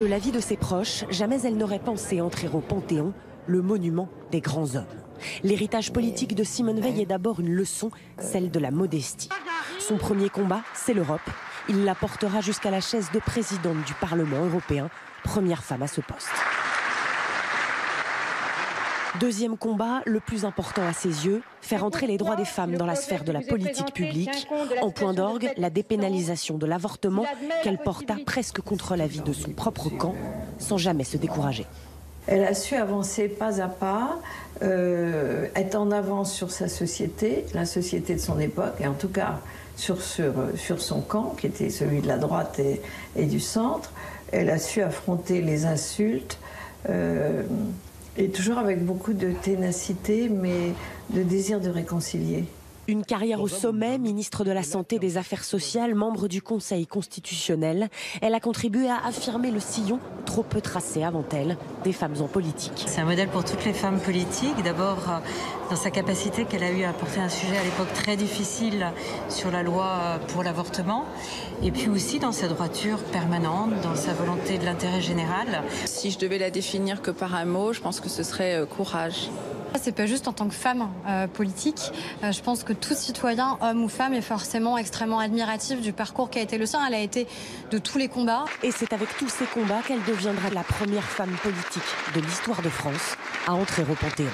De la vie de ses proches, jamais elle n'aurait pensé entrer au Panthéon, le monument des grands hommes. L'héritage politique de Simone Veil est d'abord une leçon, celle de la modestie. Son premier combat, c'est l'Europe. Il la portera jusqu'à la chaise de présidente du Parlement européen, première femme à ce poste. Deuxième combat, le plus important à ses yeux, faire entrer les droits des femmes dans la sphère de la politique publique. En point d'orgue, la dépénalisation de l'avortement qu'elle porta presque contre l'avis de son propre camp, sans jamais se décourager. Elle a su avancer pas à pas, être en avance sur sa société, la société de son époque, et en tout cas sur son camp, qui était celui de la droite et du centre. Elle a su affronter les insultes, et toujours avec beaucoup de ténacité, mais de désir de réconcilier. Une carrière au sommet, ministre de la Santé et des Affaires sociales, membre du Conseil constitutionnel. Elle a contribué à affirmer le sillon, trop peu tracé avant elle, des femmes en politique. C'est un modèle pour toutes les femmes politiques. D'abord, dans sa capacité qu'elle a eu à porter un sujet à l'époque très difficile sur la loi pour l'avortement. Et puis aussi dans sa droiture permanente, dans sa volonté de l'intérêt général. Si je devais la définir que par un mot, je pense que ce serait courage. C'est pas juste en tant que femme politique. Je pense que tout citoyen, homme ou femme, est forcément extrêmement admiratif du parcours qui a été le sien. Elle a été de tous les combats. Et c'est avec tous ces combats qu'elle deviendra la première femme politique de l'histoire de France à entrer au Panthéon.